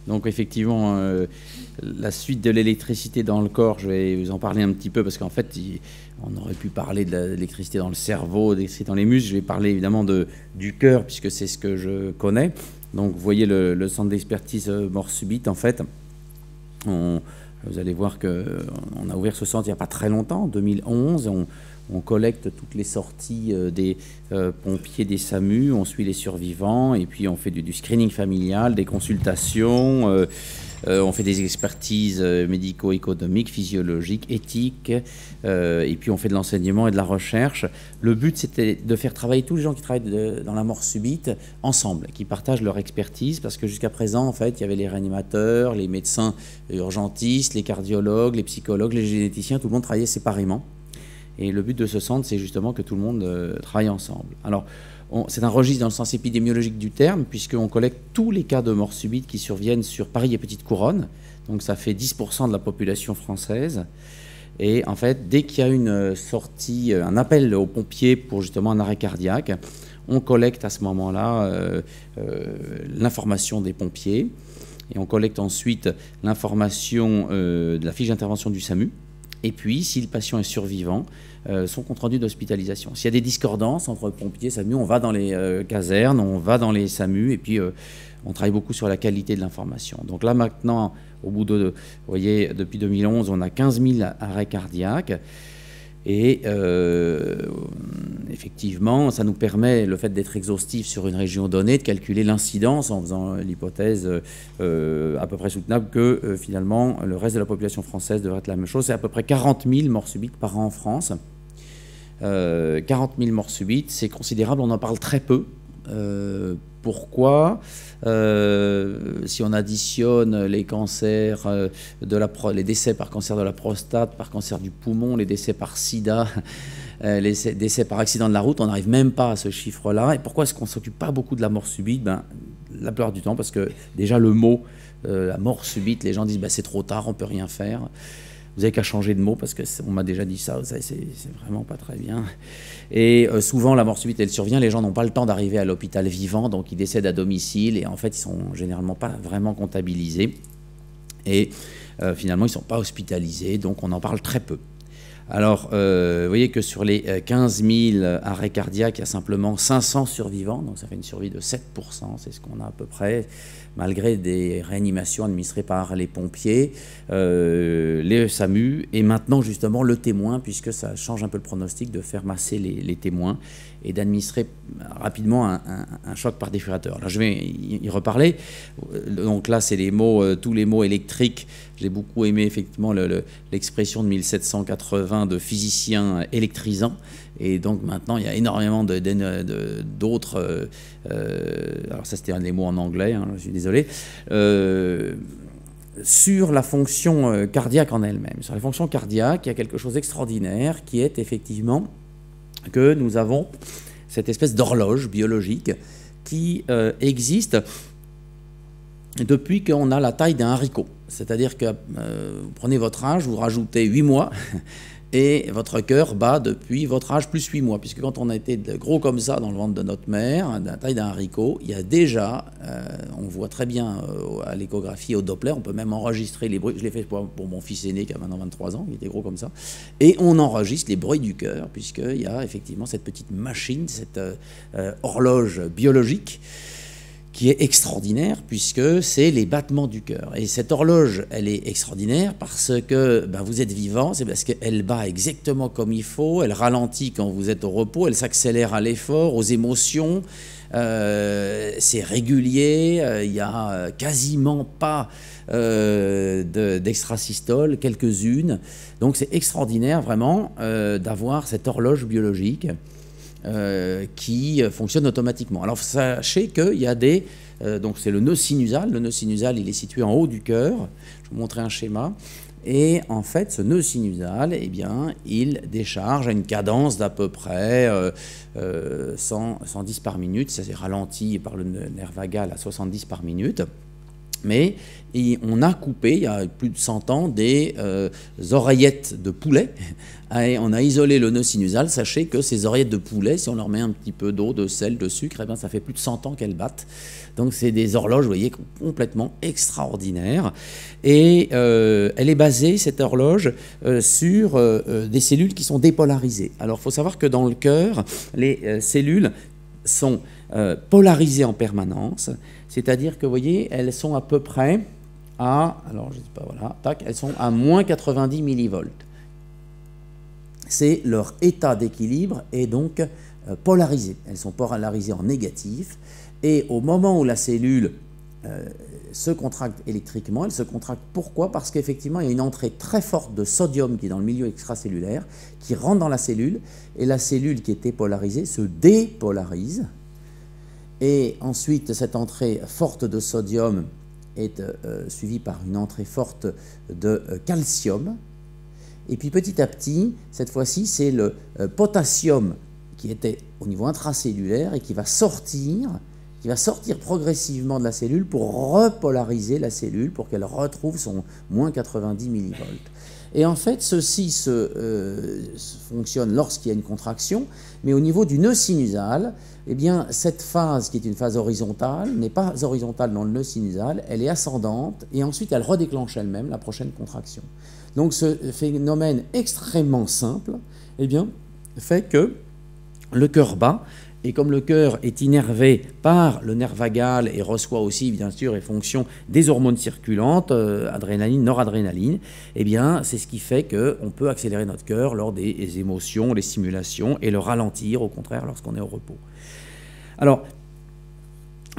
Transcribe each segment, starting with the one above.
Donc effectivement, la suite de l'électricité dans le corps, je vais vous en parler un petit peu parce qu'en fait, on aurait pu parler de l'électricité dans le cerveau, d'électricité dans les muscles. Je vais parler évidemment du cœur puisque c'est ce que je connais. Donc vous voyez le centre d'expertise mort subite, en fait, vous allez voir qu'on a ouvert ce centre il n'y a pas très longtemps, en 2011. On collecte toutes les sorties des pompiers des SAMU, on suit les survivants, et puis on fait du screening familial, des consultations, on fait des expertises médico-économiques, physiologiques, éthiques, et puis on fait de l'enseignement et de la recherche. Le but, c'était de faire travailler tous les gens qui travaillent dans la mort subite ensemble, qui partagent leur expertise, parce que jusqu'à présent, en fait, il y avait les réanimateurs, les médecins urgentistes, les cardiologues, les psychologues, les généticiens, tout le monde travaillait séparément. Et le but de ce centre, c'est justement que tout le monde travaille ensemble. Alors, c'est un registre dans le sens épidémiologique du terme, puisqu'on collecte tous les cas de mort subite qui surviennent sur Paris et Petite Couronne. Donc ça fait 10% de la population française. Et en fait, dès qu'il y a une sortie, un appel aux pompiers pour justement un arrêt cardiaque, on collecte à ce moment-là l'information des pompiers. Et on collecte ensuite l'information de la fiche d'intervention du SAMU. Et puis, si le patient est survivant, son compte-rendu d'hospitalisation. S'il y a des discordances entre pompiers et SAMU, on va dans les casernes, on va dans les SAMU, et puis on travaille beaucoup sur la qualité de l'information. Donc là, maintenant, au bout de, vous voyez, depuis 2011, on a 15 000 arrêts cardiaques. Et effectivement, ça nous permet, le fait d'être exhaustif sur une région donnée, de calculer l'incidence en faisant l'hypothèse à peu près soutenable que finalement le reste de la population française devrait être la même chose. C'est à peu près 40 000 morts subites par an en France. 40 000 morts subites, c'est considérable, on en parle très peu. Pourquoi si on additionne les cancers les décès par cancer de la prostate, par cancer du poumon, les décès par sida, les décès par accident de la route, on n'arrive même pas à ce chiffre-là. Et pourquoi est-ce qu'on ne s'occupe pas beaucoup de la mort subite? La plupart du temps, parce que déjà le mot, la mort subite, les gens disent c'est trop tard, on ne peut rien faire. Vous n'avez qu'à changer de mot parce qu'on m'a déjà dit ça, c'est vraiment pas très bien. Et souvent, la mort subite, elle survient, les gens n'ont pas le temps d'arriver à l'hôpital vivant, donc ils décèdent à domicile et en fait, ils sont généralement pas vraiment comptabilisés. Et finalement, ils ne sont pas hospitalisés, donc on en parle très peu. Alors, vous voyez que sur les 15 000 arrêts cardiaques, il y a simplement 500 survivants, donc ça fait une survie de 7%, c'est ce qu'on a à peu près, malgré des réanimations administrées par les pompiers, les SAMU, et maintenant justement le témoin, puisque ça change un peu le pronostic de faire masser les témoins et d'administrer rapidement un choc par défibrillateur. Alors je vais y reparler. Donc là, c'est les mots, tous les mots électriques. J'ai beaucoup aimé effectivement l'expression de 1780 de physicien électrisant. Et donc maintenant, il y a énormément d'autres... alors ça, c'était un des mots en anglais, hein, je suis désolé. Sur la fonction cardiaque en elle-même. Sur la fonction cardiaque, il y a quelque chose d'extraordinaire qui est effectivement que nous avons cette espèce d'horloge biologique qui existe depuis qu'on a la taille d'un haricot. C'est-à-dire que vous prenez votre âge, vous rajoutez 8 mois et votre cœur bat depuis votre âge plus 8 mois. Puisque quand on a été gros comme ça dans le ventre de notre mère, de la taille d'un haricot, il y a déjà, on voit très bien à l'échographie, au Doppler, on peut même enregistrer les bruits. Je l'ai fait pour mon fils aîné qui a maintenant 23 ans, il était gros comme ça. Et on enregistre les bruits du cœur, puisqu'il y a effectivement cette petite machine, cette horloge biologique qui est extraordinaire puisque c'est les battements du cœur. Et cette horloge, elle est extraordinaire parce que vous êtes vivant, c'est parce qu'elle bat exactement comme il faut, elle ralentit quand vous êtes au repos, elle s'accélère à l'effort, aux émotions, c'est régulier, il n'y a quasiment pas d'extrasystole, quelques-unes. Donc c'est extraordinaire vraiment d'avoir cette horloge biologique qui fonctionne automatiquement. Alors sachez qu'il y a des... donc c'est le nœud sinusal. Le nœud sinusal, il est situé en haut du cœur. Je vais vous montrer un schéma. Et en fait, ce nœud sinusal, eh bien, il décharge à une cadence d'à peu près 110 par minute. Ça s'est ralenti par le nerf vagal à 70 par minute. Mais on a coupé, il y a plus de 100 ans, des oreillettes de poulet. Et on a isolé le nœud sinusal. Sachez que ces oreillettes de poulet, si on leur met un petit peu d'eau, de sel, de sucre, eh bien, ça fait plus de 100 ans qu'elles battent. Donc c'est des horloges, vous voyez, complètement extraordinaires. Et elle est basée, cette horloge, sur des cellules qui sont dépolarisées. Alors il faut savoir que dans le cœur, les cellules sont polarisées en permanence. C'est-à-dire que, vous voyez, elles sont à peu près à, alors je ne sais pas, voilà, tac, elles sont à moins 90 millivolts. C'est leur état d'équilibre est donc polarisé. Elles sont polarisées en négatif. Et au moment où la cellule se contracte électriquement, elle se contracte pourquoi? Parce qu'effectivement, il y a une entrée très forte de sodium qui est dans le milieu extracellulaire, qui rentre dans la cellule, et la cellule qui était polarisée se dépolarise. Et ensuite, cette entrée forte de sodium est suivie par une entrée forte de calcium. Et puis petit à petit, cette fois-ci, c'est le potassium qui était au niveau intracellulaire et qui va sortir progressivement de la cellule pour repolariser la cellule, pour qu'elle retrouve son moins 90 millivolts. Et en fait, ceci fonctionne lorsqu'il y a une contraction, mais au niveau du nœud sinusal, eh bien, cette phase qui est une phase horizontale n'est pas horizontale dans le nœud sinusal, elle est ascendante, et ensuite elle redéclenche elle-même la prochaine contraction. Donc ce phénomène extrêmement simple, eh bien, fait que le cœur bat, et comme le cœur est innervé par le nerf vagal et reçoit aussi, bien sûr, et fonction des hormones circulantes, adrénaline, noradrénaline, eh bien, c'est ce qui fait qu'on peut accélérer notre cœur lors des émotions, les stimulations, et le ralentir, au contraire, lorsqu'on est au repos. Alors,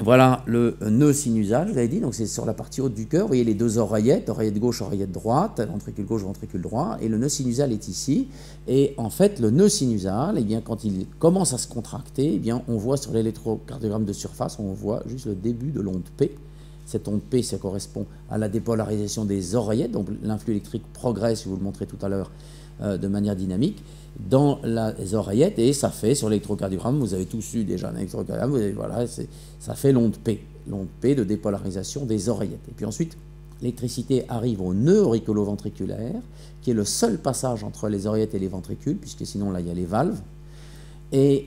voilà le nœud sinusal, je vous avais dit, donc c'est sur la partie haute du cœur. Vous voyez les deux oreillettes, oreillette gauche, oreillette droite, ventricule gauche, ventricule droit, et le nœud sinusal est ici. Et en fait, le nœud sinusal, eh bien, quand il commence à se contracter, eh bien, on voit sur l'électrocardiogramme de surface, on voit juste le début de l'onde P. Cette onde P, ça correspond à la dépolarisation des oreillettes, donc l'influx électrique progresse, je vous le montrerai tout à l'heure, de manière dynamique dans les oreillettes, et ça fait sur l'électrocardiogramme, vous avez tous eu déjà un électrocardiogramme, vous avez, voilà, ça fait l'onde P de dépolarisation des oreillettes. Et puis ensuite, l'électricité arrive au nœud auriculo-ventriculaire, qui est le seul passage entre les oreillettes et les ventricules, puisque sinon là il y a les valves. Et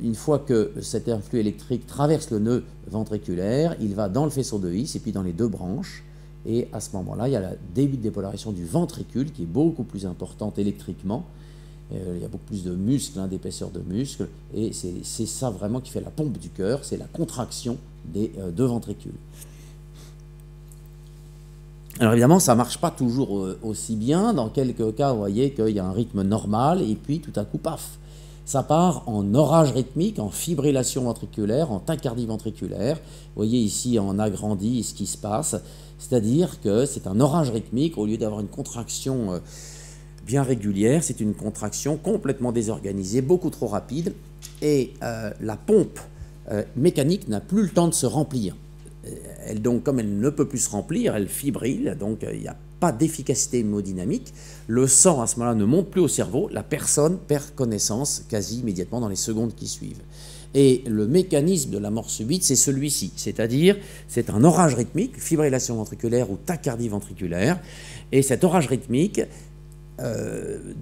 une fois que cet influx électrique traverse le nœud ventriculaire, il va dans le faisceau de His et puis dans les deux branches. Et à ce moment-là, il y a le début de dépolarisation du ventricule qui est beaucoup plus importante électriquement. Il y a beaucoup plus de muscles, d'épaisseur de muscles. Et c'est ça vraiment qui fait la pompe du cœur, c'est la contraction des deux ventricules. Alors évidemment, ça ne marche pas toujours aussi bien. Dans quelques cas, vous voyez qu'il y a un rythme normal et puis tout à coup, paf, ça part en orage rythmique, en fibrillation ventriculaire, en tachycardie ventriculaire. Vous voyez ici en agrandi ce qui se passe. C'est-à-dire que c'est un orage rythmique, au lieu d'avoir une contraction bien régulière, c'est une contraction complètement désorganisée, beaucoup trop rapide, et la pompe mécanique n'a plus le temps de se remplir. Donc, comme elle ne peut plus se remplir, elle fibrille, donc il n'y a pas d'efficacité hémodynamique. Le sang, à ce moment-là, ne monte plus au cerveau, la personne perd connaissance quasi immédiatement dans les secondes qui suivent. Et le mécanisme de la mort subite, c'est celui-ci, c'est-à-dire c'est un orage rythmique, fibrillation ventriculaire ou tachycardie ventriculaire, et cet orage rythmique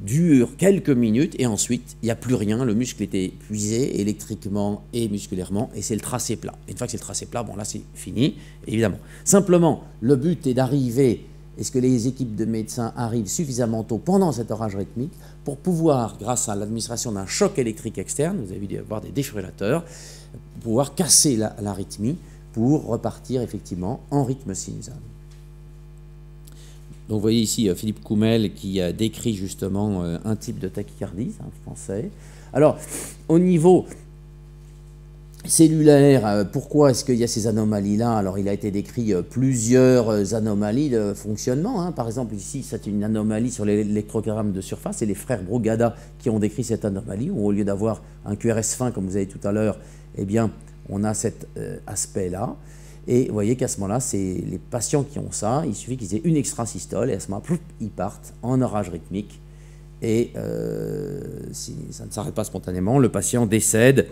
dure quelques minutes et ensuite il n'y a plus rien, le muscle est épuisé électriquement et musculairement et c'est le tracé plat. Et une fois que c'est le tracé plat, bon là c'est fini, évidemment. Simplement, le but est d'arriver, est-ce que les équipes de médecins arrivent suffisamment tôt pendant cet orage rythmique pour pouvoir, grâce à l'administration d'un choc électrique externe, vous avez dû avoir des défibrillateurs, pouvoir casser l'arythmie pour repartir effectivement en rythme sinusal. Donc vous voyez ici Philippe Coumel qui a décrit justement un type de tachycardie, c'est un Français. Alors, au niveau cellulaire, pourquoi est-ce qu'il y a ces anomalies-là? Alors, il a été décrit plusieurs anomalies de fonctionnement. Hein. Par exemple, ici, c'est une anomalie sur l'électrocardiogramme de surface. C'est les frères Brugada qui ont décrit cette anomalie, où au lieu d'avoir un QRS fin, comme vous avez tout à l'heure, eh bien, on a cet aspect-là. Et vous voyez qu'à ce moment-là, c'est les patients qui ont ça, il suffit qu'ils aient une extrasystole, et à ce moment-là, ils partent en orage rythmique. Et si ça ne s'arrête pas spontanément, le patient décède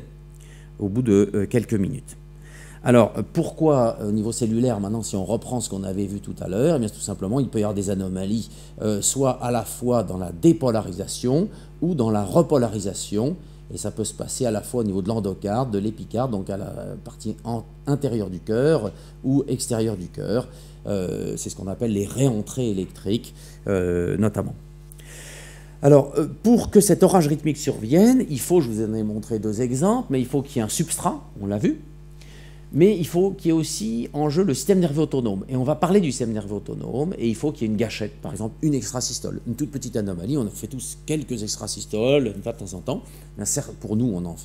au bout de quelques minutes. Alors, pourquoi au niveau cellulaire, maintenant, si on reprend ce qu'on avait vu tout à l'heure, eh bien tout simplement, il peut y avoir des anomalies, soit à la fois dans la dépolarisation ou dans la repolarisation, et ça peut se passer à la fois au niveau de l'endocarde, de l'épicarde, donc à la partie intérieure du cœur ou extérieure du cœur. C'est ce qu'on appelle les réentrées électriques, notamment. Alors, pour que cet orage rythmique survienne, il faut, je vous en ai montré 2 exemples, mais il faut qu'il y ait un substrat, on l'a vu, mais il faut qu'il y ait aussi en jeu le système nerveux autonome. Et on va parler du système nerveux autonome, et il faut qu'il y ait une gâchette, par exemple une extrasystole, une toute petite anomalie. On a fait tous quelques extrasystoles, une fois de temps en temps. Pour nous, on n'en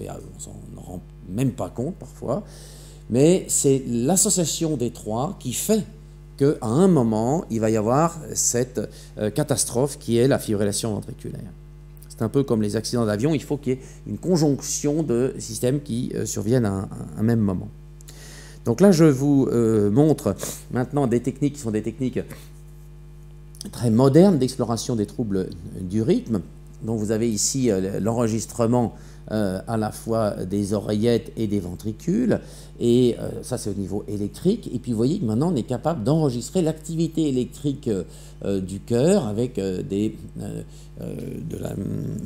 rend même pas compte parfois, mais c'est l'association des trois qui fait qu'à un moment, il va y avoir cette catastrophe qui est la fibrillation ventriculaire. C'est un peu comme les accidents d'avion, il faut qu'il y ait une conjonction de systèmes qui surviennent à un même moment. Donc là, je vous montre maintenant des techniques qui sont des techniques très modernes d'exploration des troubles du rythme. Donc vous avez ici l'enregistrement à la fois des oreillettes et des ventricules, et ça c'est au niveau électrique. Et puis vous voyez que maintenant on est capable d'enregistrer l'activité électrique du cœur avec de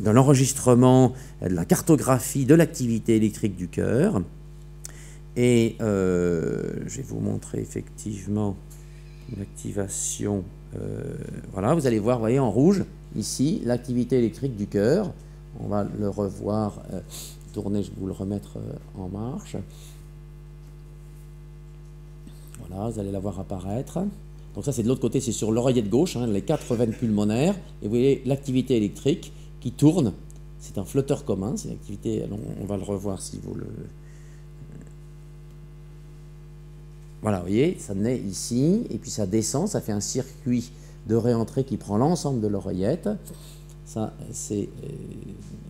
l'enregistrement, de la cartographie de l'activité électrique du cœur. Et je vais vous montrer effectivement l'activation. Voilà, vous allez voir, vous voyez en rouge, ici, l'activité électrique du cœur. On va le revoir tourner, je vais vous le remettre en marche. Voilà, vous allez la voir apparaître. Donc ça, c'est de l'autre côté, c'est sur l'oreillette gauche, hein, les 4 veines pulmonaires. Et vous voyez l'activité électrique qui tourne. C'est un flotteur commun, c'est l'activité, on va le revoir si vous le... Voilà, vous voyez, ça naît ici, et puis ça descend, ça fait un circuit de réentrée qui prend l'ensemble de l'oreillette. Ça, c'est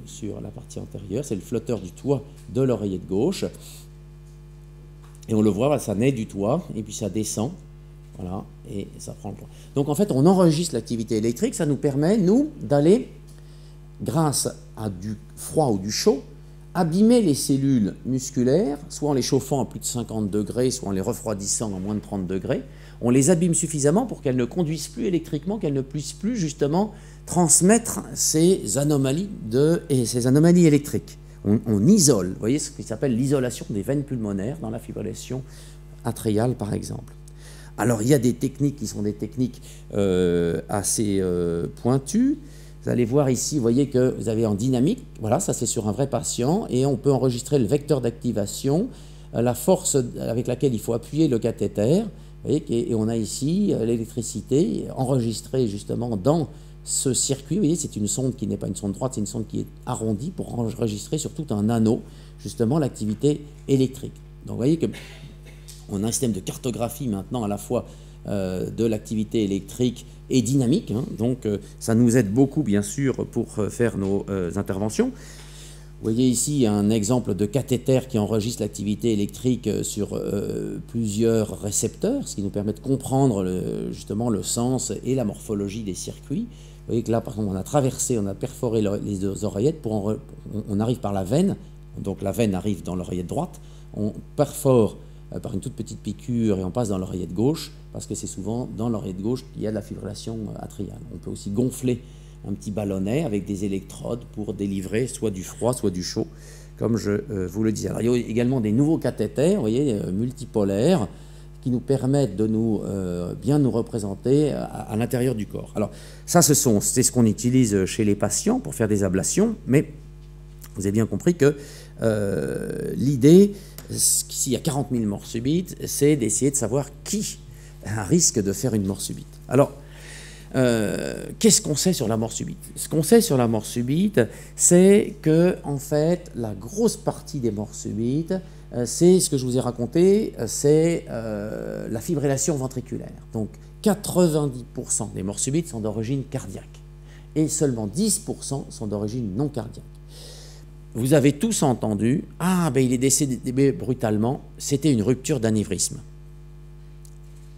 sur la partie antérieure, c'est le flotteur du toit de l'oreillette gauche. Et on le voit, ça naît du toit, et puis ça descend, voilà, et ça prend le toit. Donc en fait, on enregistre l'activité électrique, ça nous permet, nous, d'aller, grâce à du froid ou du chaud, abîmer les cellules musculaires, soit en les chauffant à plus de 50 degrés, soit en les refroidissant à moins de 30 degrés. On les abîme suffisamment pour qu'elles ne conduisent plus électriquement, qu'elles ne puissent plus justement transmettre ces anomalies électriques. On isole, vous voyez ce qui s'appelle l'isolation des veines pulmonaires dans la fibrillation atriale par exemple. Alors il y a des techniques qui sont des techniques assez pointues. Vous allez voir ici, vous voyez que vous avez en dynamique, voilà, ça c'est sur un vrai patient, et on peut enregistrer le vecteur d'activation, la force avec laquelle il faut appuyer le cathéter, vous voyez, et on a ici l'électricité enregistrée justement dans ce circuit. Vous voyez, c'est une sonde qui n'est pas une sonde droite, c'est une sonde qui est arrondie pour enregistrer sur tout un anneau justement l'activité électrique. Donc vous voyez que on a un système de cartographie maintenant à la fois de l'activité électrique et dynamique, hein. Donc ça nous aide beaucoup bien sûr pour faire nos interventions. Vous voyez ici un exemple de cathéter qui enregistre l'activité électrique sur plusieurs récepteurs, ce qui nous permet de comprendre justement le sens et la morphologie des circuits. Vous voyez que là, par exemple, on a traversé, on a perforé les 2 oreillettes, on arrive par la veine, donc la veine arrive dans l'oreillette droite, on perfore par une toute petite piqûre et on passe dans l'oreillette gauche, parce que c'est souvent dans l'oreillette gauche qu'il y a de la fibrillation atriale. On peut aussi gonfler un petit ballonnet avec des électrodes pour délivrer soit du froid, soit du chaud, comme je vous le disais. Alors, il y a également des nouveaux cathéters, vous voyez, multipolaires, qui nous permettent de bien nous représenter à l'intérieur du corps. Alors, ça, c'est ce qu'on utilise chez les patients pour faire des ablations, mais vous avez bien compris que l'idée, s'il y a 40 000 morts subites, c'est d'essayer de savoir qui a un risque de faire une mort subite. Alors, qu'est-ce qu'on sait sur la mort subite? Ce qu'on sait sur la mort subite, c'est que, en fait, la grosse partie des morts subites, c'est ce que je vous ai raconté, c'est la fibrillation ventriculaire. Donc, 90% des morts subites sont d'origine cardiaque et seulement 10% sont d'origine non cardiaque. Vous avez tous entendu, ah ben il est décédé brutalement, c'était une rupture d'anévrisme.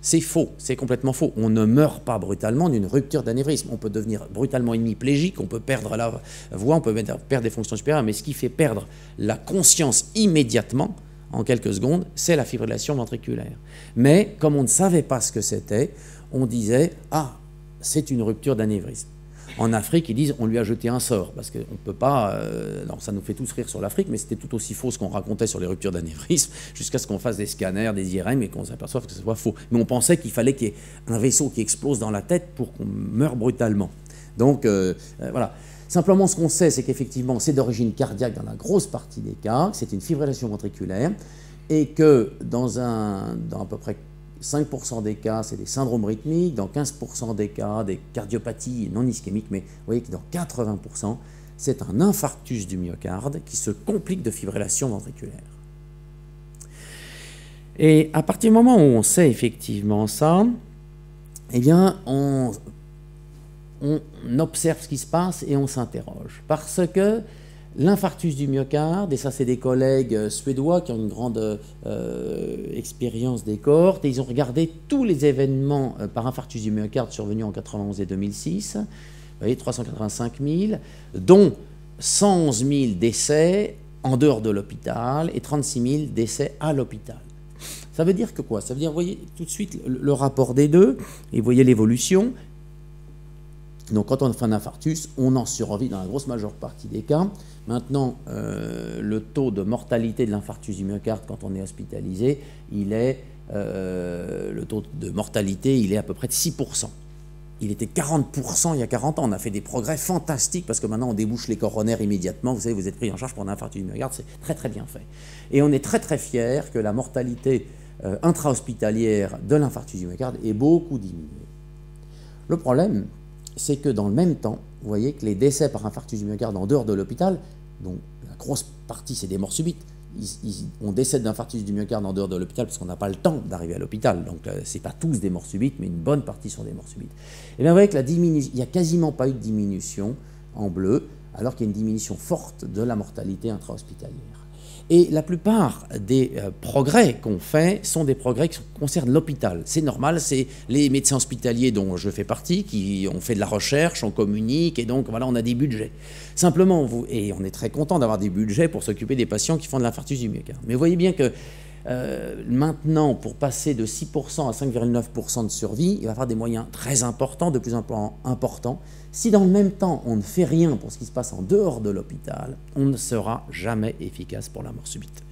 C'est faux, c'est complètement faux. On ne meurt pas brutalement d'une rupture d'anévrisme. On peut devenir brutalement hémiplégique, on peut perdre la voix, on peut perdre des fonctions supérieures, mais ce qui fait perdre la conscience immédiatement, en quelques secondes, c'est la fibrillation ventriculaire. Mais comme on ne savait pas ce que c'était, on disait « Ah, c'est une rupture d'anévrisme ». En Afrique, ils disent on lui a jeté un sort, parce qu'on ne peut pas... alors ça nous fait tous rire sur l'Afrique, mais c'était tout aussi faux ce qu'on racontait sur les ruptures d'anévrisme, jusqu'à ce qu'on fasse des scanners, des IRM, et qu'on s'aperçoive que ce soit faux. Mais on pensait qu'il fallait qu'il y ait un vaisseau qui explose dans la tête pour qu'on meure brutalement. Donc, voilà. Simplement, ce qu'on sait, c'est qu'effectivement, c'est d'origine cardiaque dans la grosse partie des cas, c'est une fibrillation ventriculaire, et que dans à peu près 5% des cas, c'est des syndromes rythmiques, dans 15% des cas, des cardiopathies non ischémiques, mais vous voyez que dans 80%, c'est un infarctus du myocarde qui se complique de fibrillation ventriculaire. Et à partir du moment où on sait effectivement ça, eh bien, on observe ce qui se passe et on s'interroge. Parce que l'infarctus du myocarde, et ça c'est des collègues suédois qui ont une grande expérience des cohortes, et ils ont regardé tous les événements par infarctus du myocarde survenus en 91 et 2006, vous voyez, 385 000, dont 111 000 décès en dehors de l'hôpital et 36 000 décès à l'hôpital. Ça veut dire que quoi? Ça veut dire, vous voyez tout de suite le rapport des deux, et vous voyez l'évolution. Donc quand on fait un infarctus, on en survit dans la grosse majeure partie des cas. Maintenant, le taux de mortalité de l'infarctus du myocarde quand on est hospitalisé, le taux de mortalité, il est à peu près de 6%. Il était 40% il y a 40 ans. On a fait des progrès fantastiques parce que maintenant on débouche les coronaires immédiatement. Vous savez, vous êtes pris en charge pour un infarctus du myocarde, c'est très très bien fait. Et on est très très fiers que la mortalité intra-hospitalière de l'infarctus du myocarde ait beaucoup diminué. Le problème, c'est que dans le même temps, vous voyez que les décès par infarctus du myocarde en dehors de l'hôpital, dont la grosse partie c'est des morts subites, on décède d'infarctus du myocarde en dehors de l'hôpital parce qu'on n'a pas le temps d'arriver à l'hôpital, donc c'est pas tous des morts subites, mais une bonne partie sont des morts subites. Et bien vous voyez que il n'y a quasiment pas eu de diminution en bleu, alors qu'il y a une diminution forte de la mortalité intra-hospitalière. Et la plupart des progrès qu'on fait sont des progrès qui concernent l'hôpital. C'est normal, c'est les médecins hospitaliers dont je fais partie, qui ont fait de la recherche, on communique, et donc voilà, on a des budgets. Simplement, et on est très content d'avoir des budgets pour s'occuper des patients qui font de l'infarctus du myocarde. Mais vous voyez bien que maintenant, pour passer de 6% à 5,9% de survie, il va y avoir des moyens très importants, de plus en plus importants. Si dans le même temps, on ne fait rien pour ce qui se passe en dehors de l'hôpital, on ne sera jamais efficace pour la mort subite.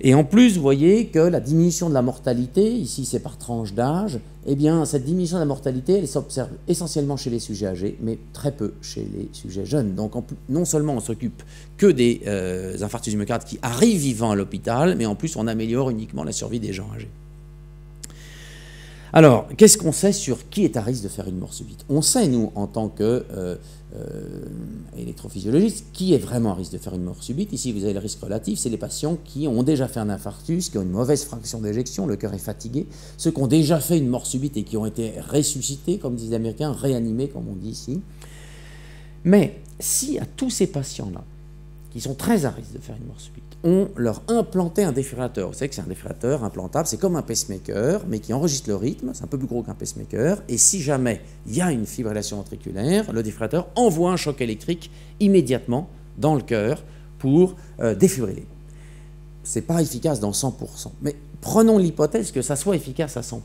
Et en plus, vous voyez que la diminution de la mortalité, ici c'est par tranche d'âge, eh bien cette diminution de la mortalité, elle s'observe essentiellement chez les sujets âgés, mais très peu chez les sujets jeunes. Donc non seulement on s'occupe que des infarctus du myocarde qui arrivent vivants à l'hôpital, mais en plus on améliore uniquement la survie des gens âgés. Alors, qu'est-ce qu'on sait sur qui est à risque de faire une mort subite? On sait, nous, en tant qu'électrophysiologiste, qui est vraiment à risque de faire une mort subite. Ici, vous avez le risque relatif, c'est les patients qui ont déjà fait un infarctus, qui ont une mauvaise fraction d'éjection, le cœur est fatigué, ceux qui ont déjà fait une mort subite et qui ont été ressuscités, comme disent les Américains, réanimés, comme on dit ici. Mais si à tous ces patients-là, qui sont très à risque de faire une mort subite, on leur implantait un défibrillateur. Vous savez que c'est un défibrillateur implantable, c'est comme un pacemaker, mais qui enregistre le rythme, c'est un peu plus gros qu'un pacemaker, et si jamais il y a une fibrillation ventriculaire, le défibrillateur envoie un choc électrique immédiatement dans le cœur pour défibriller. Ce n'est pas efficace dans 100%, mais prenons l'hypothèse que ça soit efficace à 100%,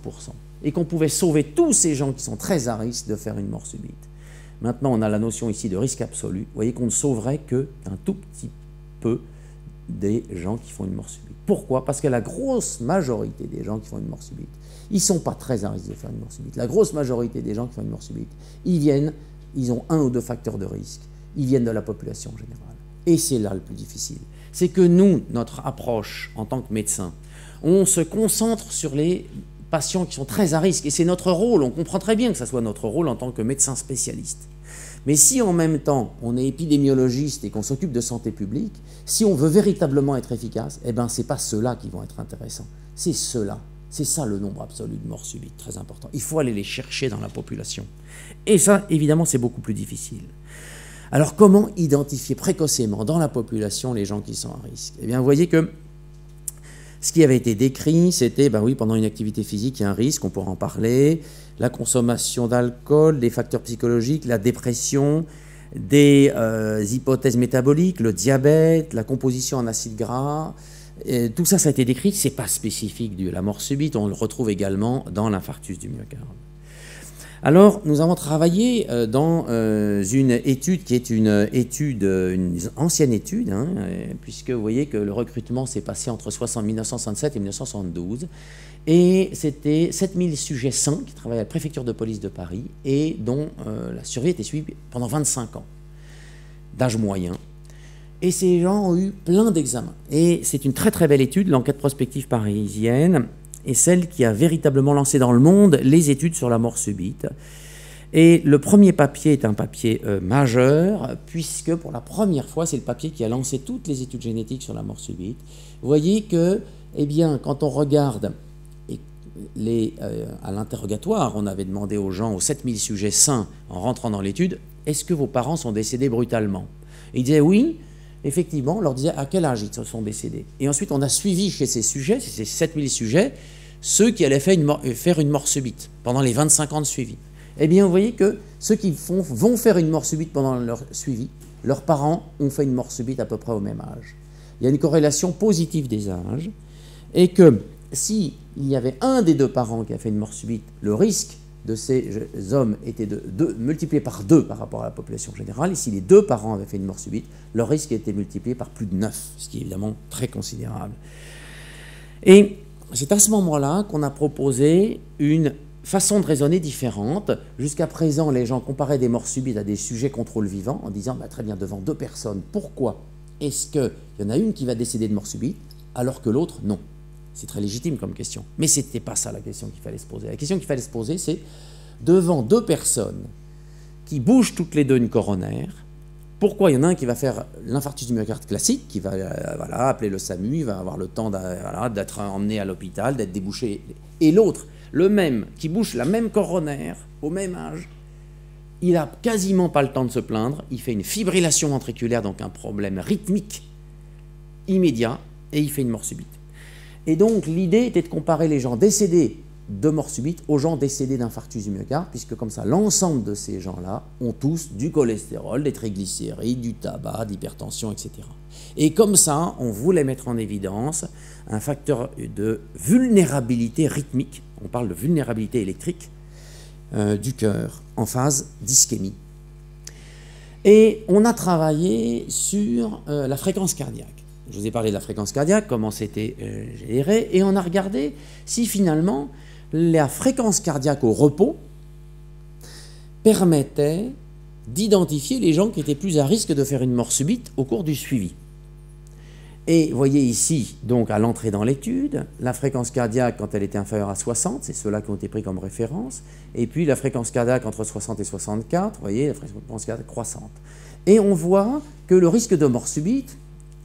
et qu'on pouvait sauver tous ces gens qui sont très à risque de faire une mort subite. Maintenant, on a la notion ici de risque absolu. Vous voyez qu'on ne sauverait que un tout petit peu des gens qui font une mort subite. Pourquoi? Parce que la grosse majorité des gens qui font une mort subite, ils ne sont pas très à risque de faire une mort subite. La grosse majorité des gens qui font une mort subite, ils ont un ou deux facteurs de risque. Ils viennent de la population générale. Et c'est là le plus difficile. C'est que nous, notre approche en tant que médecin, on se concentre sur les patients qui sont très à risque. Et c'est notre rôle. On comprend très bien que ça soit notre rôle en tant que médecin spécialiste. Mais si en même temps on est épidémiologiste et qu'on s'occupe de santé publique, si on veut véritablement être efficace, eh ben c'est pas ceux-là qui vont être intéressants, c'est ceux-là. C'est ça le nombre absolu de morts subites, très important. Il faut aller les chercher dans la population. Et ça, évidemment, c'est beaucoup plus difficile. Alors comment identifier précocement dans la population les gens qui sont à risque? Eh bien, vous voyez que ce qui avait été décrit, c'était, ben oui, pendant une activité physique, il y a un risque, on pourra en parler, la consommation d'alcool, des facteurs psychologiques, la dépression, des hypothèses métaboliques, le diabète, la composition en acides gras, Tout ça, ça a été décrit, c'est pas spécifique de la mort subite, on le retrouve également dans l'infarctus du myocarde. Alors, nous avons travaillé dans une étude qui est une ancienne étude, hein, puisque vous voyez que le recrutement s'est passé entre 1967 et 1972, et c'était 7000 sujets sains qui travaillaient à la préfecture de police de Paris et dont la survie était suivie pendant 25 ans, d'âge moyen. Et ces gens ont eu plein d'examens. Et c'est une très très belle étude, l'enquête prospective parisienne, et celle qui a véritablement lancé dans le monde les études sur la mort subite. Et le premier papier est un papier majeur, puisque pour la première fois, c'est le papier qui a lancé toutes les études génétiques sur la mort subite. Vous voyez que, eh bien, quand on regarde à l'interrogatoire, on avait demandé aux gens, aux 7000 sujets sains, en rentrant dans l'étude, est-ce que vos parents sont décédés brutalement? Et ils disaient oui. Effectivement, on leur disait à quel âge ils se sont décédés. Et ensuite, on a suivi chez ces sujets, ces 7000 sujets, ceux qui allaient faire une mort subite pendant les 25 ans de suivi. Eh bien, vous voyez que ceux qui vont faire une mort subite pendant leur suivi, leurs parents ont fait une mort subite à peu près au même âge. Il y a une corrélation positive des âges, et que s'il y avait un des deux parents qui a fait une mort subite, le risque de ces hommes était multiplié par 2 par rapport à la population générale, et si les 2 parents avaient fait une mort subite, leur risque était multiplié par plus de 9, ce qui est évidemment très considérable. Et c'est à ce moment-là qu'on a proposé une façon de raisonner différente. Jusqu'à présent, les gens comparaient des morts subites à des sujets contrôle vivant en disant bah, très bien, devant 2 personnes, pourquoi est-ce qu'il y en a une qui va décéder de mort subite alors que l'autre non? C'est très légitime comme question. Mais ce n'était pas ça la question qu'il fallait se poser. La question qu'il fallait se poser, c'est devant 2 personnes qui bougent toutes les 2 une coronaire, pourquoi il y en a un qui va faire l'infarctus du myocarde classique, qui va appeler le SAMU, il va avoir le temps d'être emmené à l'hôpital, d'être débouché, et l'autre, le même, qui bouge la même coronaire, au même âge, il n'a quasiment pas le temps de se plaindre, il fait une fibrillation ventriculaire, donc un problème rythmique immédiat, et il fait une mort subite. Et donc, l'idée était de comparer les gens décédés de mort subite aux gens décédés d'infarctus du myocarde, puisque comme ça, l'ensemble de ces gens-là ont tous du cholestérol, des triglycérides, du tabac, d'hypertension, etc. Et comme ça, on voulait mettre en évidence un facteur de vulnérabilité rythmique, on parle de vulnérabilité électrique, du cœur en phase d'ischémie. Et on a travaillé sur la fréquence cardiaque. Je vous ai parlé de la fréquence cardiaque, comment c'était géré, et on a regardé si finalement la fréquence cardiaque au repos permettait d'identifier les gens qui étaient plus à risque de faire une mort subite au cours du suivi. Et vous voyez ici, donc à l'entrée dans l'étude, la fréquence cardiaque quand elle était inférieure à 60, c'est ceux-là qui ont été pris comme référence, et puis la fréquence cardiaque entre 60 et 64, vous voyez, la fréquence cardiaque croissante. Et on voit que le risque de mort subite,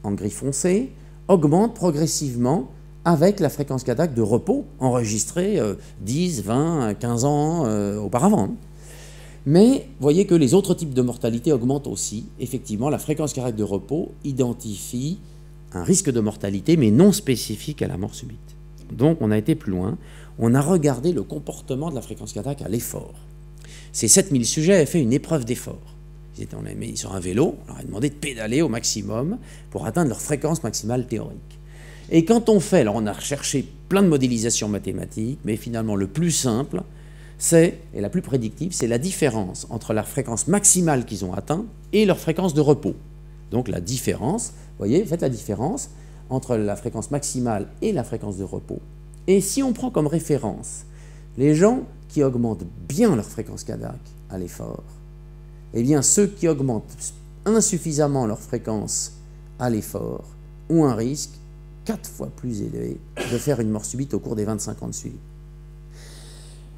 en gris foncé, augmente progressivement avec la fréquence cardiaque de repos enregistrée 10, 20, 15 ans auparavant. Mais vous voyez que les autres types de mortalité augmentent aussi. Effectivement, la fréquence cardiaque de repos identifie un risque de mortalité, mais non spécifique à la mort subite. Donc on a été plus loin, on a regardé le comportement de la fréquence cardiaque à l'effort. Ces 7000 sujets avaient fait une épreuve d'effort. Ils étaient mis sur un vélo, on leur a demandé de pédaler au maximum pour atteindre leur fréquence maximale théorique. Et quand on fait, alors on a recherché plein de modélisations mathématiques, mais finalement le plus simple, et la plus prédictive, c'est la différence entre la fréquence maximale qu'ils ont atteint et leur fréquence de repos. Donc la différence, vous voyez, faites la différence entre la fréquence maximale et la fréquence de repos. Et si on prend comme référence les gens qui augmentent bien leur fréquence cardiaque à l'effort, eh bien ceux qui augmentent insuffisamment leur fréquence à l'effort ont un risque 4 fois plus élevé de faire une mort subite au cours des 25 ans de suivi.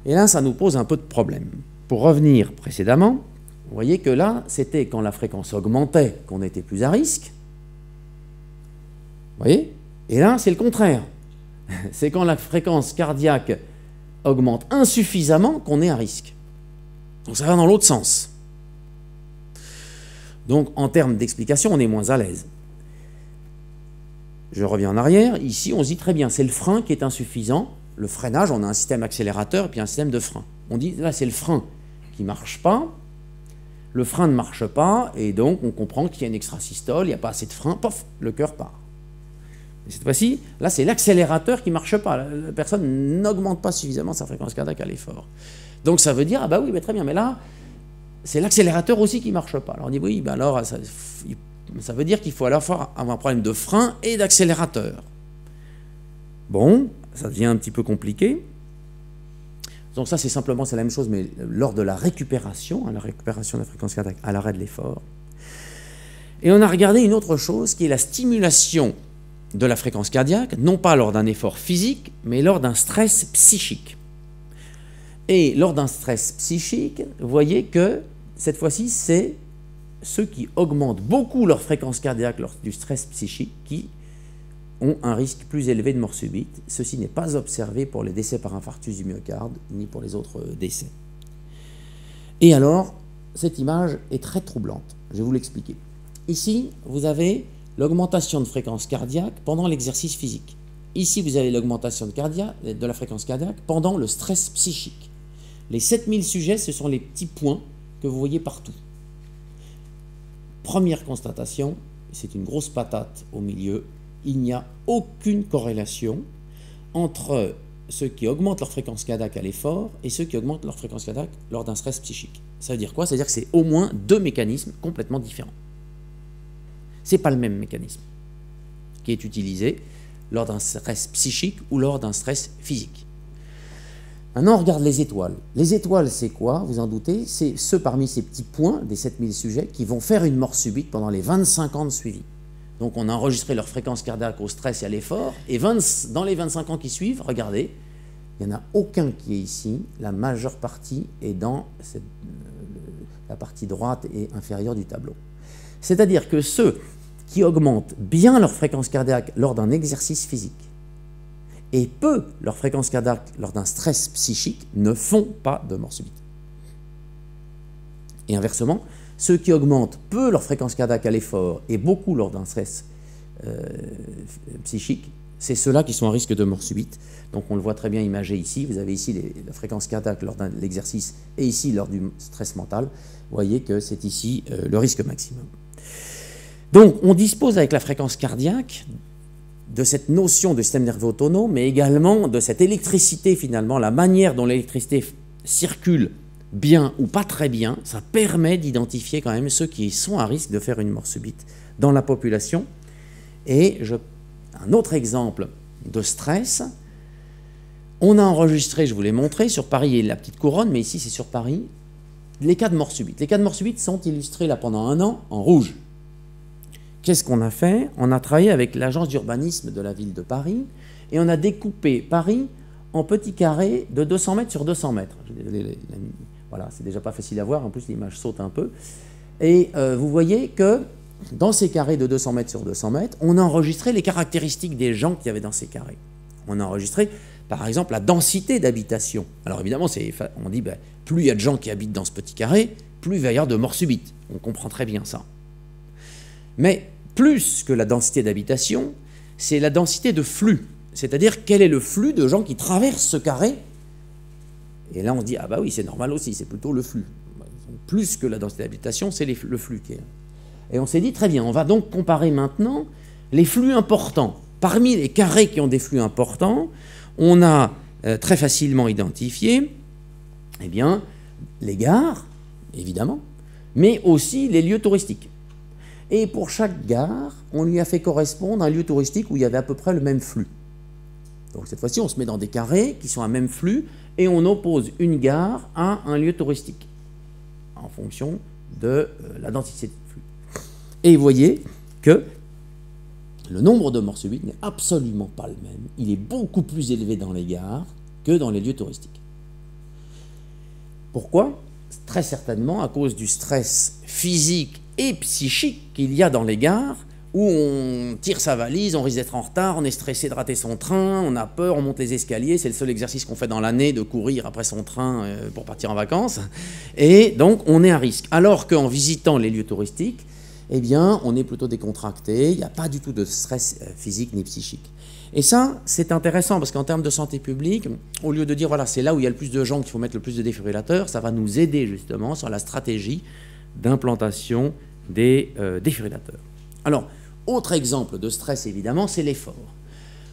Et là, ça nous pose un peu de problème. Pour revenir précédemment, vous voyez que là, c'était quand la fréquence augmentait qu'on était plus à risque. Vous voyez? Et là, c'est le contraire. C'est quand la fréquence cardiaque augmente insuffisamment qu'on est à risque. Donc ça va dans l'autre sens. Donc en termes d'explication, on est moins à l'aise. Je reviens en arrière. Ici, on se dit très bien, c'est le frein qui est insuffisant. Le freinage, on a un système accélérateur et puis un système de frein. On dit, là, c'est le frein qui ne marche pas. Le frein ne marche pas et donc on comprend qu'il y a une extrasystole, il n'y a pas assez de frein, pof, le cœur part. Et cette fois-ci, là, c'est l'accélérateur qui ne marche pas. La personne n'augmente pas suffisamment sa fréquence cardiaque à l'effort. Donc ça veut dire, ah bah oui, mais très bien, mais là, c'est l'accélérateur aussi qui ne marche pas. Alors on dit, oui, ben alors, ça veut dire qu'il faut à la fois avoir un problème de frein et d'accélérateur. Bon, ça devient un petit peu compliqué. Donc ça, c'est simplement la même chose, mais lors de la récupération de la fréquence cardiaque à l'arrêt de l'effort. Et on a regardé une autre chose, qui est la stimulation de la fréquence cardiaque, non pas lors d'un effort physique, mais lors d'un stress psychique. Et lors d'un stress psychique, vous voyez que, cette fois-ci, c'est ceux qui augmentent beaucoup leur fréquence cardiaque lors du stress psychique qui ont un risque plus élevé de mort subite. Ceci n'est pas observé pour les décès par infarctus du myocarde, ni pour les autres décès. Et alors, cette image est très troublante. Je vais vous l'expliquer. Ici, vous avez l'augmentation de fréquence cardiaque pendant l'exercice physique. Ici, vous avez l'augmentation de la fréquence cardiaque pendant le stress psychique. Les 7000 sujets, ce sont les petits points que vous voyez partout. Première constatation, c'est une grosse patate au milieu. Il n'y a aucune corrélation entre ceux qui augmentent leur fréquence cardiaque à l'effort et ceux qui augmentent leur fréquence cardiaque lors d'un stress psychique. Ça veut dire quoi? Ça veut dire que c'est au moins deux mécanismes complètement différents. Ce n'est pas le même mécanisme qui est utilisé lors d'un stress psychique ou lors d'un stress physique. Maintenant, on regarde les étoiles. Les étoiles, c'est quoi? Vous en doutez? C'est ceux parmi ces petits points des 7000 sujets qui vont faire une mort subite pendant les 25 ans de suivi. Donc on a enregistré leur fréquence cardiaque au stress et à l'effort, et dans les 25 ans qui suivent, regardez, il n'y en a aucun qui est ici, la majeure partie est dans la partie droite et inférieure du tableau. C'est-à-dire que ceux qui augmentent bien leur fréquence cardiaque lors d'un exercice physique et peu leur fréquence cardiaque lors d'un stress psychique ne font pas de mort subite. Et inversement, ceux qui augmentent peu leur fréquence cardiaque à l'effort et beaucoup lors d'un stress psychique, c'est ceux-là qui sont à risque de mort subite. Donc on le voit très bien imagé ici. Vous avez ici la fréquence cardiaque lors de l'exercice et ici lors du stress mental. Vous voyez que c'est ici le risque maximum. Donc on dispose avec la fréquence cardiaque de cette notion de système nerveux autonome, mais également de cette électricité finalement, la manière dont l'électricité circule bien ou pas très bien, ça permet d'identifier quand même ceux qui sont à risque de faire une mort subite dans la population. Et un autre exemple de stress, on a enregistré, je vous l'ai montré, sur Paris et la petite couronne, mais ici c'est sur Paris, les cas de mort subite. Les cas de mort subite sont illustrés là pendant un an en rouge. Qu'est-ce qu'on a fait? On a travaillé avec l'agence d'urbanisme de la ville de Paris et on a découpé Paris en petits carrés de 200 mètres sur 200 mètres. Voilà, c'est déjà pas facile à voir, en plus l'image saute un peu. Et vous voyez que dans ces carrés de 200 mètres sur 200 mètres, on a enregistré les caractéristiques des gens qu'il y avait dans ces carrés. On a enregistré, par exemple, la densité d'habitation. Alors évidemment, on dit, plus il y a de gens qui habitent dans ce petit carré, plus il va y avoir de morts subites. On comprend très bien ça. Mais plus que la densité d'habitation, c'est la densité de flux. C'est-à-dire quel est le flux de gens qui traversent ce carré. Et là, on se dit, ah bah oui, c'est normal aussi, c'est plutôt le flux. Plus que la densité d'habitation, c'est le flux qui est. Et on s'est dit, très bien, on va donc comparer maintenant les flux importants. Parmi les carrés qui ont des flux importants, on a très facilement identifié eh bien, les gares, évidemment, mais aussi les lieux touristiques. Et pour chaque gare, on lui a fait correspondre un lieu touristique où il y avait à peu près le même flux. Donc cette fois-ci, on se met dans des carrés qui sont à même flux et on oppose une gare à un lieu touristique en fonction de la densité de flux. Et vous voyez que le nombre de morts subites n'est absolument pas le même. Il est beaucoup plus élevé dans les gares que dans les lieux touristiques. Pourquoi? Très certainement à cause du stress physique et psychique qu'il y a dans les gares, où on tire sa valise, on risque d'être en retard, on est stressé de rater son train, on a peur, on monte les escaliers, c'est le seul exercice qu'on fait dans l'année, de courir après son train pour partir en vacances, et donc on est à risque. Alors qu'en visitant les lieux touristiques, eh bien, on est plutôt décontracté, il n'y a pas du tout de stress physique ni psychique. Et ça, c'est intéressant, parce qu'en termes de santé publique, au lieu de dire, voilà, c'est là où il y a le plus de gens qu'il faut mettre le plus de défibrillateurs, ça va nous aider justement sur la stratégie d'implantation des défibrillateurs. Alors, autre exemple de stress, évidemment, c'est l'effort.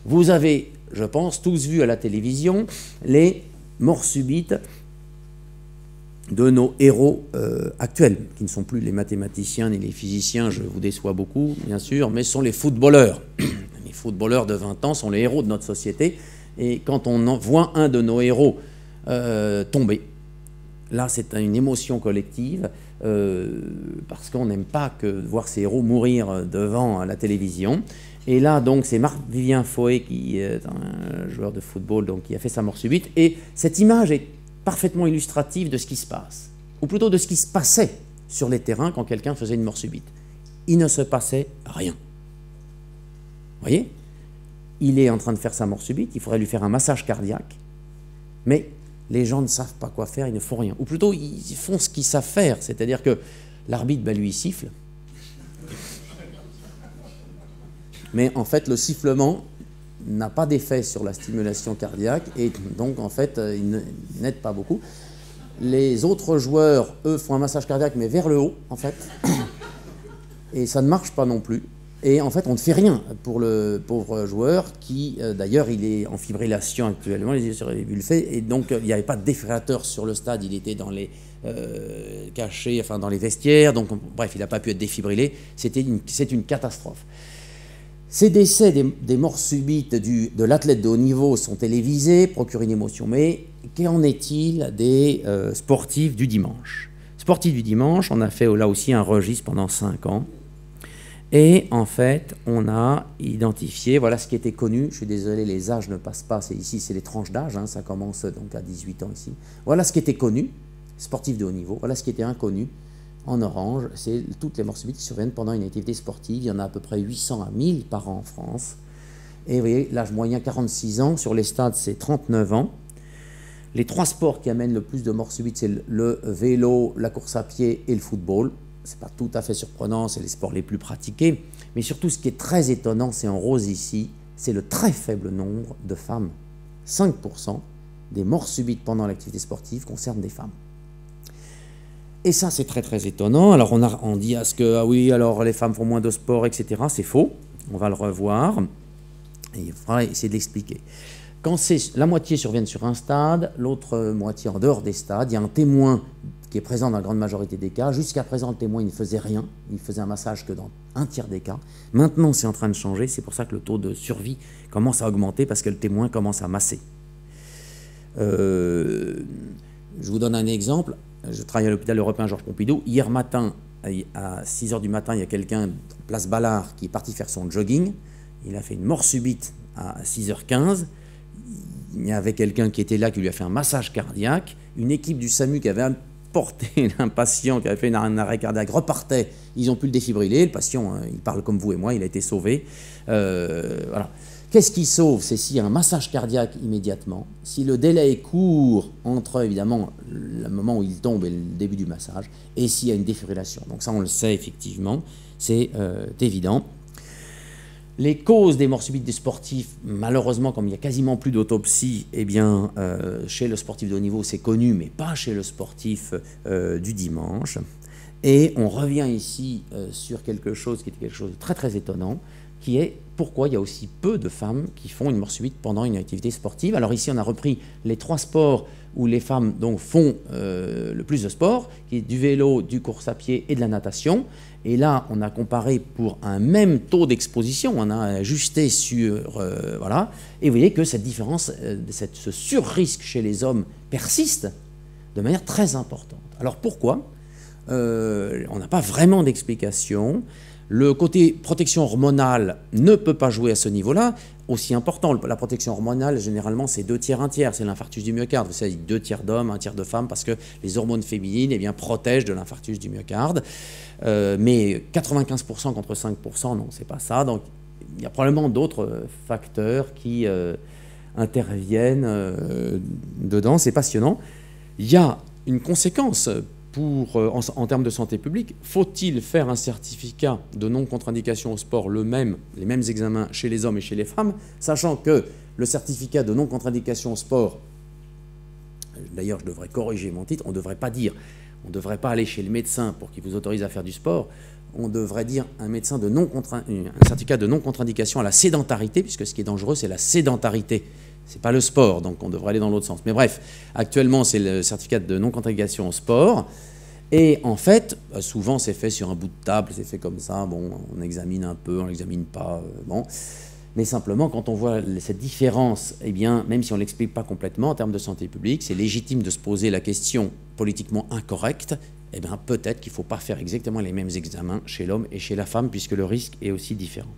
Vous avez, je pense, tous vu à la télévision les morts subites de nos héros actuels, qui ne sont plus les mathématiciens ni les physiciens, je vous déçois beaucoup, bien sûr, mais sont les footballeurs. Les footballeurs de 20 ans sont les héros de notre société, et quand on voit un de nos héros tomber, là c'est une émotion collective, parce qu'on n'aime pas que voir ces héros mourir devant la télévision. Et là, donc, c'est Marc-Vivien Foé, qui est un joueur de football, donc, qui a fait sa mort subite, et cette image est parfaitement illustrative de ce qui se passe, ou plutôt de ce qui se passait sur les terrains quand quelqu'un faisait une mort subite. Il ne se passait rien. Vous voyez? Il est en train de faire sa mort subite, il faudrait lui faire un massage cardiaque, mais les gens ne savent pas quoi faire, ils ne font rien. Ou plutôt, ils font ce qu'ils savent faire, c'est-à-dire que l'arbitre, lui, il siffle, mais en fait, le sifflement n'a pas d'effet sur la stimulation cardiaque et donc en fait il n'aide pas beaucoup. Les autres joueurs, eux, font un massage cardiaque mais vers le haut en fait et ça ne marche pas non plus et en fait on ne fait rien pour le pauvre joueur qui d'ailleurs il est en fibrillation actuellement, les yeux sur les bulles faits et donc il n'y avait pas de défibrillateur sur le stade, il était dans les cachés, enfin dans les vestiaires, donc bref il n'a pas pu être défibrillé, c'est une catastrophe. Ces décès des morts subites de l'athlète de haut niveau sont télévisés, procurent une émotion. Mais qu'en est-il des sportifs du dimanche? Sportifs du dimanche, on a fait là aussi un registre pendant 5 ans. Et en fait, on a identifié, voilà ce qui était connu. Je suis désolé, les âges ne passent pas. Ici, c'est les tranches d'âge. Hein, ça commence donc à 18 ans ici. Voilà ce qui était connu, sportifs de haut niveau. Voilà ce qui était inconnu. En orange, c'est toutes les morts subites qui surviennent pendant une activité sportive. Il y en a à peu près 800 à 1000 par an en France. Et vous voyez, l'âge moyen 46 ans, sur les stades c'est 39 ans. Les 3 sports qui amènent le plus de morts subites, c'est le vélo, la course à pied et le football. Ce n'est pas tout à fait surprenant, c'est les sports les plus pratiqués. Mais surtout, ce qui est très étonnant, c'est en rose ici, c'est le très faible nombre de femmes. 5% des morts subites pendant l'activité sportive concernent des femmes. Et ça, c'est très très étonnant. Alors on dit à ce que, ah oui, alors les femmes font moins de sport, etc. C'est faux. On va le revoir. Et il faudra essayer de l'expliquer. Quand la moitié surviennent sur un stade, l'autre moitié en dehors des stades, il y a un témoin qui est présent dans la grande majorité des cas. Jusqu'à présent, le témoin, il ne faisait rien. Il faisait un massage que dans 1/3 des cas. Maintenant, c'est en train de changer. C'est pour ça que le taux de survie commence à augmenter parce que le témoin commence à masser. Je vous donne un exemple. Je travaille à l'hôpital européen Georges Pompidou. Hier matin, à 6 h du matin, il y a quelqu'un, place Ballard, qui est parti faire son jogging. Il a fait une mort subite à 6 h 15. Il y avait quelqu'un qui était là, qui lui a fait un massage cardiaque. Une équipe du SAMU qui avait porté un patient qui avait fait un arrêt cardiaque repartait. Ils ont pu le défibriller. Le patient, il parle comme vous et moi, il a été sauvé. Voilà. Qu'est-ce qui sauve? C'est s'il y a un massage cardiaque immédiatement, si le délai est court entre, évidemment, le moment où il tombe et le début du massage, et s'il y a une défibrillation. Donc ça, on le sait effectivement, c'est évident. Les causes des morts subites des sportifs, malheureusement, comme il n'y a quasiment plus d'autopsie, eh bien, chez le sportif de haut niveau, c'est connu, mais pas chez le sportif du dimanche. Et on revient ici sur quelque chose qui était quelque chose de très très étonnant, qui est pourquoi il y a aussi peu de femmes qui font une mort subite pendant une activité sportive. Alors ici, on a repris les 3 sports où les femmes donc, font le plus de sport, qui est du vélo, du course à pied et de la natation. Et là, on a comparé pour un même taux d'exposition, on a ajusté sur... voilà, et vous voyez que cette différence, ce surrisque chez les hommes persiste de manière très importante. Alors pourquoi? On n'a pas vraiment d'explication. Le côté protection hormonale ne peut pas jouer à ce niveau-là. Aussi important, la protection hormonale, généralement, c'est 2 tiers, 1 tiers. C'est l'infarctus du myocarde. Vous savez, 2 tiers d'hommes, 1 tiers de femmes, parce que les hormones féminines eh bien, protègent de l'infarctus du myocarde. Mais 95% contre 5%, non, c'est pas ça. Donc, il y a probablement d'autres facteurs qui interviennent dedans. C'est passionnant. Il y a une conséquence en termes de santé publique. Faut-il faire un certificat de non-contre-indication au sport les mêmes examens chez les hommes et chez les femmes, sachant que le certificat de non-contre-indication au sport, d'ailleurs je devrais corriger mon titre, on ne devrait pas dire On ne devrait pas aller chez le médecin pour qu'il vous autorise à faire du sport. On devrait dire un certificat de non-contre-indication à la sédentarité, puisque ce qui est dangereux, c'est la sédentarité. Ce n'est pas le sport, donc on devrait aller dans l'autre sens. Mais bref, actuellement, c'est le certificat de non-contre-indication au sport. Et en fait, souvent, c'est fait sur un bout de table, c'est fait comme ça. Bon, on examine un peu, on n'examine pas. Bon. Mais simplement, quand on voit cette différence, eh bien, même si on ne l'explique pas complètement en termes de santé publique, c'est légitime de se poser la question politiquement incorrecte. Eh bien, peut-être qu'il ne faut pas faire exactement les mêmes examens chez l'homme et chez la femme, puisque le risque est aussi différent.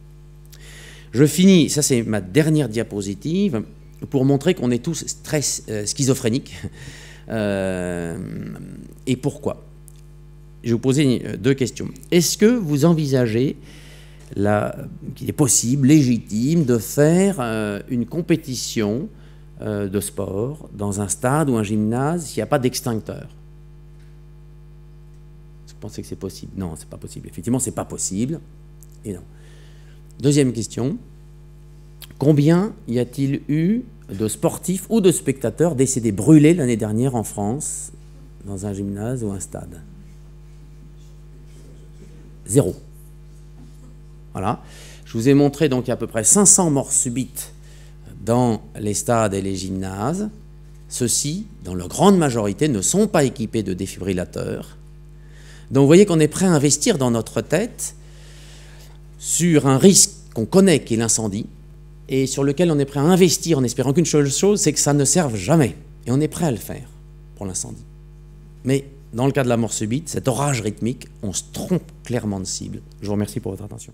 Je finis, ça c'est ma dernière diapositive, pour montrer qu'on est tous très schizophréniques. Et pourquoi? Je vais vous poser deux questions. Est-ce que vous envisagez qu'il est possible, légitime, de faire une compétition de sport dans un stade ou un gymnase s'il n'y a pas d'extincteur? Vous pensez que c'est possible? Non, c'est pas possible. Effectivement, c'est pas possible. Et non. Deuxième question. Combien y a-t-il eu de sportifs ou de spectateurs décédés brûlés l'année dernière en France dans un gymnase ou un stade? 0. Voilà. Je vous ai montré donc il y a à peu près 500 morts subites dans les stades et les gymnases. Ceux-ci, dans leur grande majorité, ne sont pas équipés de défibrillateurs. Donc vous voyez qu'on est prêt à investir dans notre tête sur un risque qu'on connaît qui est l'incendie et sur lequel on est prêt à investir en espérant qu'une seule chose, c'est que ça ne serve jamais. Et on est prêt à le faire pour l'incendie. Mais dans le cas de la mort subite, cet orage rythmique, on se trompe clairement de cible. Je vous remercie pour votre attention.